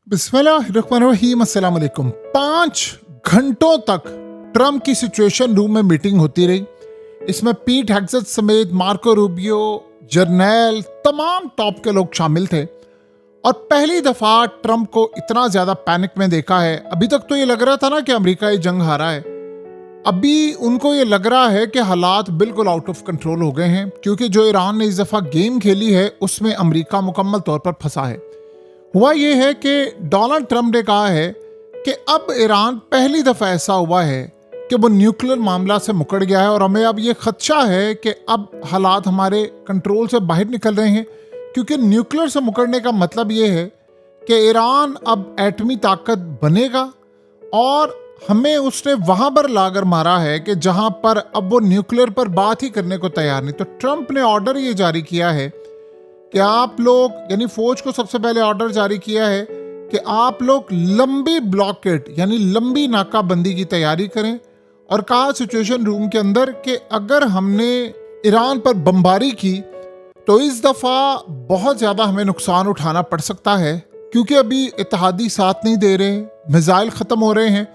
बिस्मिल्लाहिर्रहमानिर्रहीम, अस्सलाम वालेकुम। 5 घंटों तक ट्रम्प की सिचुएशन रूम में मीटिंग होती रही। इसमें पीट हेग्सेथ समेत मार्को रूबियो, जर्नैल, तमाम टॉप के लोग शामिल थे और पहली दफा ट्रम्प को इतना ज्यादा पैनिक में देखा है। अभी तक तो ये लग रहा था ना कि अमेरिका ये जंग हारा है। अभी उनको ये लग रहा है कि हालात बिल्कुल आउट ऑफ कंट्रोल हो गए हैं, क्योंकि जो ईरान ने इस दफा गेम खेली है उसमें अमेरिका मुकम्मल तौर पर फंसा है। हुआ ये है कि डोनाल्ड ट्रंप ने कहा है कि अब ईरान पहली दफा ऐसा हुआ है कि वो न्यूक्लियर मामला से मुकर गया है और हमें अब ये खदशा है कि अब हालात हमारे कंट्रोल से बाहर निकल रहे हैं, क्योंकि न्यूक्लियर से मुकरने का मतलब ये है कि ईरान अब एटमी ताकत बनेगा और हमें उसने वहां पर लाकर मारा है कि जहां पर अब वो न्यूक्लियर पर बात ही करने को तैयार नहीं। तो ट्रंप ने ऑर्डर ये जारी किया है कि आप लोग, यानी फौज को सबसे पहले ऑर्डर जारी किया है कि आप लोग लंबी ब्लॉकेड यानी लंबी नाकाबंदी की तैयारी करें, और कहा सिचुएशन रूम के अंदर कि अगर हमने ईरान पर बमबारी की तो इस दफ़ा बहुत ज़्यादा हमें नुकसान उठाना पड़ सकता है, क्योंकि अभी इत्तेहादी साथ नहीं दे रहे, मिसाइल ख़त्म हो रहे हैं,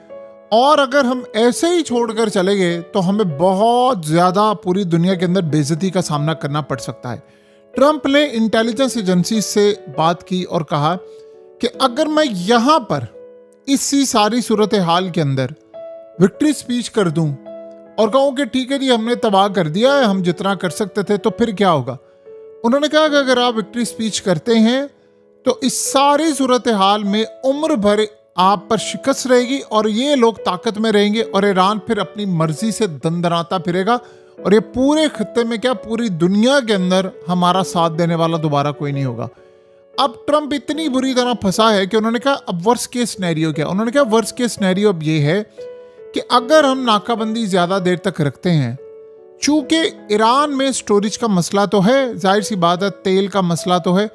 और अगर हम ऐसे ही छोड़कर चले गए तो हमें बहुत ज़्यादा पूरी दुनिया के अंदर बेइज्जती का सामना करना पड़ सकता है। ट्रंप ने इंटेलिजेंस एजेंसी से बात की और कहा कि अगर मैं यहाँ पर इसी सारी सूरत हाल के अंदर विक्ट्री स्पीच कर दूं और कहूँ कि ठीक है जी हमने तबाह कर दिया है, हम जितना कर सकते थे, तो फिर क्या होगा। उन्होंने कहा कि अगर आप विक्ट्री स्पीच करते हैं तो इस सारी सूरत हाल में उम्र भर आप पर शिकस्त रहेगी और ये लोग ताकत में रहेंगे और ईरान फिर अपनी मर्जी से दंदनाता फिरेगा और ये पूरे खत्ते में क्या पूरी दुनिया के अंदर हमारा साथ देने वाला दोबारा कोई नहीं होगा। अब ट्रंप इतनी बुरी तरह फंसा है कि उन्होंने कहा अब वर्स्ट केस सिनेरियो क्या। उन्होंने कहा वर्स्ट केस सिनेरियो अब ये है कि अगर हम नाकाबंदी ज्यादा देर तक रखते हैं, चूंकि ईरान में स्टोरेज का मसला तो है, जाहिर सी बात है, तेल का मसला तो है,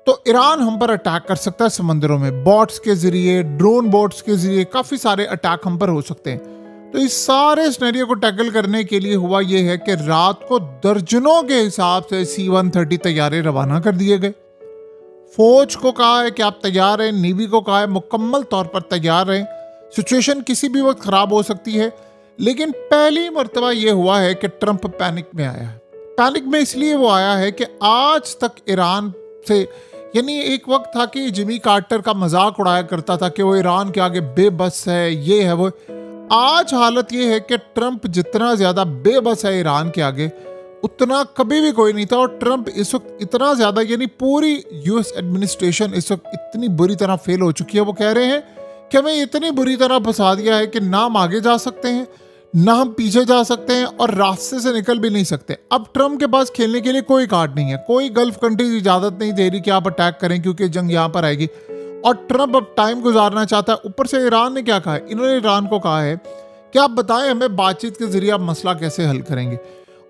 तो ईरान हम पर अटैक कर सकता है समंदरों में, बॉट्स के जरिए, ड्रोन बोट्स के जरिए काफी सारे अटैक हम पर हो सकते हैं। तो इस सारे सिनेरियो को टैकल करने के लिए हुआ यह है कि रात को दर्जनों के हिसाब से C-130 तैयारे रवाना कर दिए गए। फौज को कहा है कि आप तैयार हैं, नेवी को कहा है मुकम्मल तौर पर तैयार रहें, सिचुएशन किसी भी वक्त खराब हो सकती है। लेकिन पहली मर्तबा यह हुआ है कि ट्रंप पैनिक में आया है। पैनिक में इसलिए वो आया है कि आज तक ईरान से, यानी एक वक्त था कि जिमी कार्टर का मजाक उड़ाया करता था कि वो ईरान के आगे बेबस है, ये है वो। आज हालत ये है कि ट्रंप जितना ज्यादा बेबस है ईरान के आगे, उतना कभी भी कोई नहीं था। और ट्रंप इस वक्त इतना ज्यादा, यानी पूरी यूएस एडमिनिस्ट्रेशन इस वक्त इतनी बुरी तरह फेल हो चुकी है। वो कह रहे हैं कि हमें इतनी बुरी तरह फंसा दिया है कि ना हम आगे जा सकते हैं, ना हम पीछे जा सकते हैं और रास्ते से निकल भी नहीं सकते। अब ट्रंप के पास खेलने के लिए कोई कार्ड नहीं है, कोई गल्फ कंट्रीज इजाजत नहीं दे रही कि आप अटैक करें, क्योंकि जंग यहाँ पर आएगी और ट्रंप अब टाइम गुजारना चाहता है। ऊपर से ईरान ने क्या कहा है, इन्होंने ईरान को कहा है कि आप बताएं हमें बातचीत के जरिए आप मसला कैसे हल करेंगे।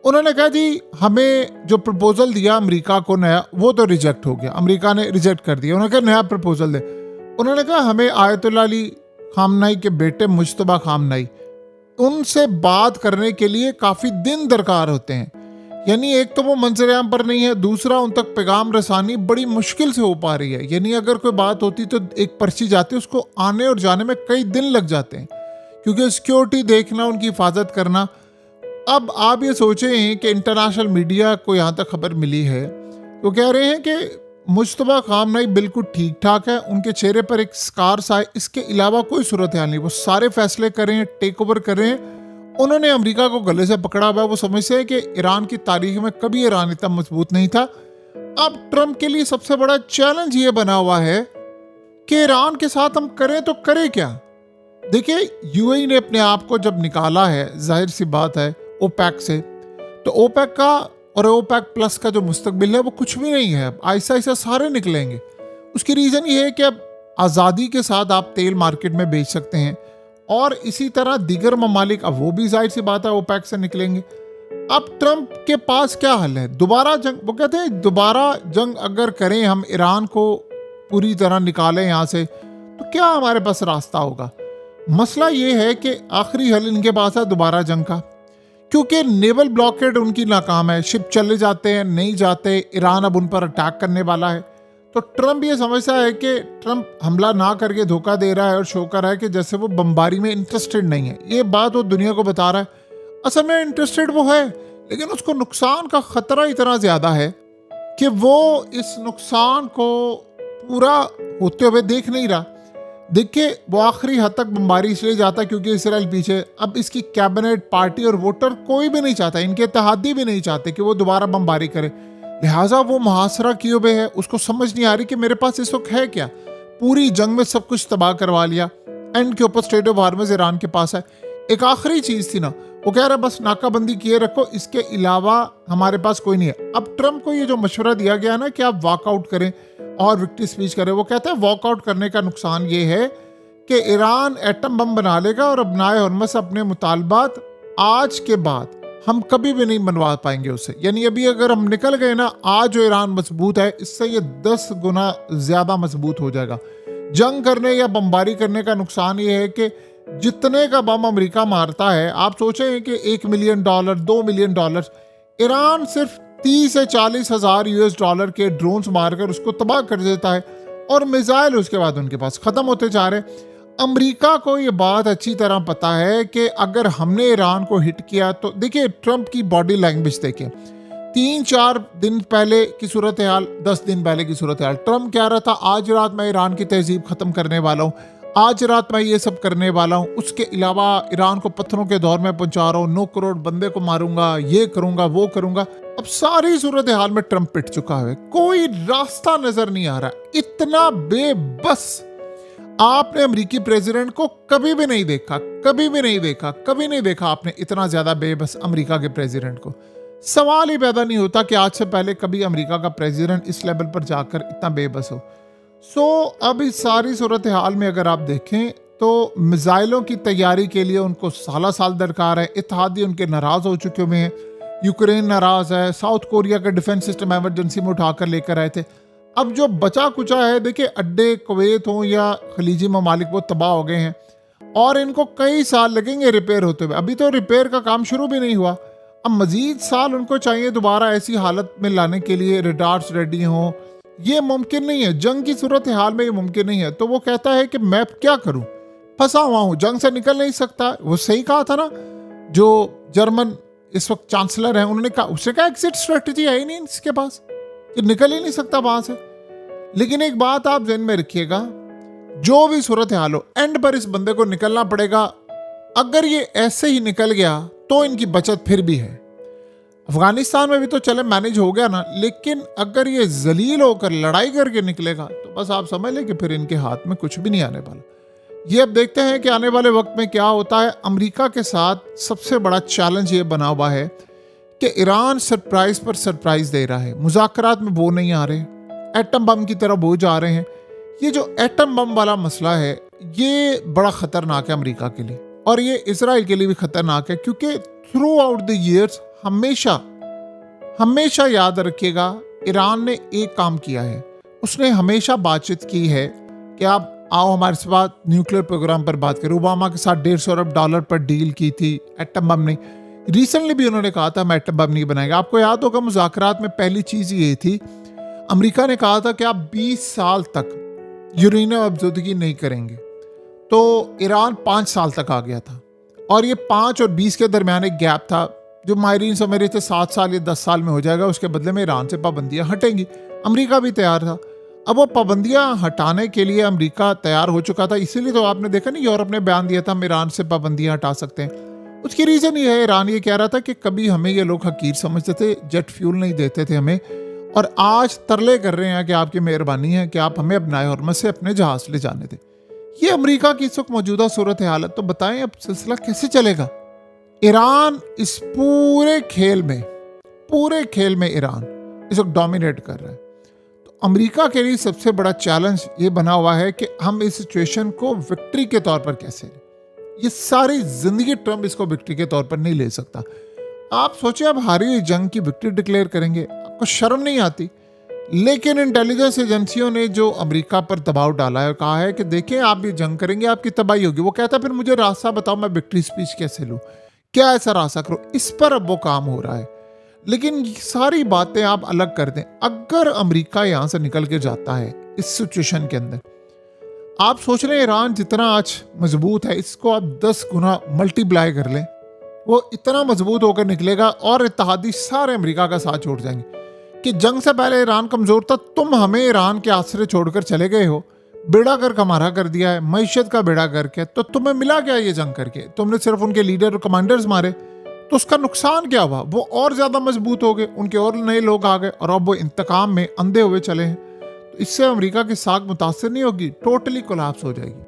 उन्होंने कहा जी हमें जो प्रपोजल दिया अमेरिका को नया, वो तो रिजेक्ट हो गया, अमेरिका ने रिजेक्ट कर दिया। उन्होंने कहा नया प्रपोजल दे। उन्होंने कहा हमें आयतुल्लाह अली खामनाई के बेटे मुज्तबा खामनाई, उनसे बात करने के लिए काफ़ी दिन दरकार होते हैं। यानी एक तो वो मंजर-ए-आम पर नहीं है, दूसरा उन तक पैगाम रसानी बड़ी मुश्किल से हो पा रही है। यानी अगर कोई बात होती तो एक पर्ची जाती, उसको आने और जाने में कई दिन लग जाते हैं, क्योंकि सिक्योरिटी देखना, उनकी हिफाजत करना। अब आप ये सोचें कि इंटरनेशनल मीडिया को यहाँ तक खबर मिली है, वो कह रहे हैं कि मुज्तबा खामनाई बिल्कुल ठीक ठाक है, उनके चेहरे पर एक स्कार्स आए, इसके अलावा कोई सूरत हाल नहीं। वो सारे फैसले कर रहे हैं, टेक ओवर कर रहे हैं। उन्होंने अमेरिका को गले से पकड़ा हुआ है। वो समझते हैं कि ईरान की तारीख में कभी ईरान इतना मजबूत नहीं था। अब ट्रंप के लिए सबसे बड़ा चैलेंज ये बना हुआ है कि ईरान के साथ हम करें तो करें क्या। देखिए, यूएई ने अपने आप को जब निकाला है, जाहिर सी बात है, ओपेक से, तो ओपेक का और ओपेक प्लस का जो मुस्तकबिल है वो कुछ भी नहीं है। ऐसा ऐसा सारे निकलेंगे। उसकी रीज़न ये है कि अब आज़ादी के साथ आप तेल मार्केट में बेच सकते हैं और इसी तरह दीगर ममालिक, अब वो भी जाहिर सी बात है ओपेक से निकलेंगे। अब ट्रंप के पास क्या हल है, दोबारा जंग। वो कहते हैं दोबारा जंग अगर करें हम, ईरान को पूरी तरह निकालें यहाँ से, तो क्या हमारे पास रास्ता होगा। मसला ये है कि आखिरी हल इनके पास है दोबारा जंग का, क्योंकि नेवल ब्लॉकेड उनकी नाकाम है, शिप चले जाते हैं, नहीं जाते, ईरान अब उन पर अटैक करने वाला है। तो ट्रम्प ये समझता है कि ट्रम्प हमला ना करके धोखा दे रहा है और शो कर रहा है कि जैसे वो बमबारी में इंटरेस्टेड नहीं है। ये बात वो दुनिया को बता रहा है। असल में इंटरेस्टेड वो है, लेकिन उसको नुकसान का खतरा इतना ज्यादा है कि वो इस नुकसान को पूरा होते हुए देख नहीं रहा। देखिए, वो आखिरी हद तक बमबारी इसलिए जाता है क्योंकि इसराइल पीछे। अब इसकी कैबिनेट, पार्टी और वोटर कोई भी नहीं चाहता, इनके इत्तेहादी भी नहीं चाहते कि वो दोबारा बमबारी करे। लिहाजा वो मुहासरा किए हुए है। उसको समझ नहीं आ रही कि मेरे पास इस वक्त है क्या। पूरी जंग में सब कुछ तबाह करवा लिया। एंड के ऊपर स्टेट ऑफ हार्मज ईरान के पास है। एक आखिरी चीज थी ना, वो कह रहा है बस नाकाबंदी किए रखो, इसके अलावा हमारे पास कोई नहीं है। अब ट्रम्प को ये जो मशवरा दिया गया ना कि आप वॉकआउट करें और विक्ट्री स्पीच करें, वो कहता है वॉकआउट करने का नुकसान ये है कि ईरान एटम बम बना लेगा और अपनाए हरमत से अपने मुतालबात आज के बाद हम कभी भी नहीं बनवा पाएंगे उससे। यानी अभी अगर हम निकल गए ना, आज जो ईरान मजबूत है इससे ये 10 गुना ज्यादा मजबूत हो जाएगा। जंग करने या बमबारी करने का नुकसान ये है कि जितने का बम अमेरिका मारता है, आप सोचें कि $1 मिलियन, $2 मिलियन, ईरान सिर्फ 30 से 40 हजार US$ के ड्रोन्स मारकर उसको तबाह कर देता है और मिसाइल उसके बाद उनके पास खत्म होते जा रहे। अमेरिका को ये बात अच्छी तरह पता है कि अगर हमने ईरान को हिट किया तो देखिए ट्रम्प की बॉडी लैंग्वेज देखें। 3-4 दिन पहले की सूरत हाल, 10 दिन पहले की सूरत हाल, ट्रम्प कह रहा था आज रात मैं ईरान की तहजीब खत्म करने वाला हूँ, आज रात मैं ये सब करने वाला हूँ, उसके अलावा ईरान को पत्थरों के दौर में पहुंचा रहा हूँ, 9 करोड़ बंदे को मारूंगा, ये करूंगा, वो करूंगा। अब सारी सूरत हाल में ट्रम्प पिट चुका है, कोई रास्ता नजर नहीं आ रहा। इतना बेबस आपने अमेरिकी प्रेसिडेंट को कभी भी नहीं देखा, कभी भी नहीं देखा, कभी नहीं देखा आपने इतना ज्यादा बेबस अमेरिका के प्रेसिडेंट को। सवाल ही पैदा नहीं होता कि आज से पहले कभी अमेरिका का प्रेसिडेंट इस लेवल पर जाकर इतना बेबस हो। अब इस सारी सूरत हाल में अगर आप देखें तो मिसाइलों की तैयारी के लिए उनको साल दरकार है। इत्तेहादी उनके नाराज हो चुके हुए हैं, यूक्रेन नाराज है, साउथ कोरिया का डिफेंस सिस्टम इमरजेंसी में उठाकर लेकर आए थे। अब जो बचा कुचा है, देखिए अड्डे कुवैत हो या खलीजी ममालिक, वो तबाह हो गए हैं और इनको कई साल लगेंगे रिपेयर होते हुए। अभी तो रिपेयर का काम शुरू भी नहीं हुआ, अब मजीद साल उनको चाहिए दोबारा ऐसी हालत में लाने के लिए रडार्स रेडी हों। ये मुमकिन नहीं है, जंग की सूरत हाल में ये मुमकिन नहीं है। तो वो कहता है कि मैं क्या करूं, फंसा हुआ हूं, जंग से निकल नहीं सकता। वो सही कहा था ना, जो जर्मन इस वक्त चांसलर है, उन्होंने कहा, उसने कहा एग्जिट स्ट्रेटजी है ही नहीं इसके पास, कि निकल ही नहीं सकता वहां से। लेकिन एक बात आप ध्यान में रखिएगा, जो भी सूरत हाल हो, एंड पर इस बंदे को निकलना पड़ेगा। अगर ये ऐसे ही निकल गया तो इनकी बचत फिर भी है। अफगानिस्तान में भी तो चले मैनेज हो गया ना, लेकिन अगर ये जलील होकर लड़ाई करके निकलेगा तो बस आप समझ लें कि फिर इनके हाथ में कुछ भी नहीं आने वाला। ये अब देखते हैं कि आने वाले वक्त में क्या होता है। अमेरिका के साथ सबसे बड़ा चैलेंज ये बना हुआ है कि ईरान सरप्राइज पर सरप्राइज दे रहा है। मुज़ाकरात में वो नहीं आ रहे, एटम बम की तरफ वो जा रहे हैं। ये जो एटम बम वाला मसला है, ये बड़ा खतरनाक है अमेरिका के लिए, और ये इसराइल के लिए भी खतरनाक है, क्योंकि थ्रू आउट द ईयर्स हमेशा याद रखिएगा, ईरान ने एक काम किया है, उसने हमेशा बातचीत की है कि आप आओ हमारे साथ न्यूक्लियर प्रोग्राम पर बात करें। ओबामा के साथ $150 अरब पर डील की थी, एटम बम नहीं। रिसेंटली भी उन्होंने कहा था हम एटम बम नहीं बनाएंगे। आपको याद होगा मुज़ाकरात में पहली चीज ये थी, अमेरिका ने कहा था कि आप 20 साल तक यूरेनियम अफजदगी नहीं करेंगे, तो ईरान 5 साल तक आ गया था, और ये 5 और 20 के दरमियान एक गैप था जो माहिरीन समझ रहे थे 7 साल या 10 साल में हो जाएगा, उसके बदले में ईरान से पाबंदियां हटेंगी। अमेरिका भी तैयार था। अब वो पाबंदियां हटाने के लिए अमेरिका तैयार हो चुका था, इसीलिए तो आपने देखा नहीं, यूरोप ने बयान दिया था हम ईरान से पाबंदियां हटा सकते हैं। उसकी रीज़न ये है, ईरान ये कह रहा था कि कभी हमें ये लोग हकीर समझते थे, जेट फ्यूल नहीं देते थे हमें, और आज तरले कर रहे हैं कि आपकी मेहरबानी है कि आप हमें अपनाए हरमत से अपने जहाज ले जाने दें। ये अमेरिका की इस वक्त मौजूदा सूरत हालत। तो बताएं अब सिलसिला कैसे चलेगा। ईरान इस पूरे खेल में ईरान इस वक्त डोमिनेट कर रहा है। तो अमेरिका के लिए सबसे बड़ा चैलेंज ये बना हुआ है कि हम इस सिचुएशन को विक्ट्री के तौर पर कैसे लें। ये सारी जिंदगी ट्रम्प इसको विक्ट्री के तौर पर नहीं ले सकता। आप सोचिए, आप हारी हुई जंग की विक्ट्री डिक्लेयर करेंगे, आपको शर्म नहीं आती? लेकिन इंटेलिजेंस एजेंसियों ने जो अमेरिका पर दबाव डाला है, कहा है कि देखें आप ये जंग करेंगे आपकी तबाही होगी। वो कहता फिर मुझे रास्ता बताओ, मैं विक्ट्री स्पीच कैसे लूं, क्या ऐसा रास्ता करो। इस पर अब वो काम हो रहा है। लेकिन ये सारी बातें आप अलग कर दें, अगर अमेरिका यहाँ से निकल के जाता है इस सिचुएशन के अंदर, आप सोच रहे हैं ईरान जितना आज मजबूत है इसको आप 10 गुना मल्टीप्लाई कर लें, वो इतना मजबूत होकर निकलेगा और इत्तेहादी सारे अमेरिका का साथ छोड़ जाएंगे कि जंग से पहले ईरान कमजोर था, तुम हमें ईरान के आसरे छोड़कर चले गए हो, बेड़ा गर्क हमारा कर दिया है, मईशत का बेड़ा गर्क है, तो तुम्हें मिला क्या ये जंग करके? तुमने सिर्फ उनके लीडर और कमांडर्स मारे, तो उसका नुकसान क्या हुआ? वो और ज्यादा मजबूत हो गए, उनके और नए लोग आ गए और अब वो इंतकाम में अंधे हुए चले हैं। तो इससे अमेरिका की साख मुतासर नहीं होगी, टोटली कोलैप्स हो जाएगी।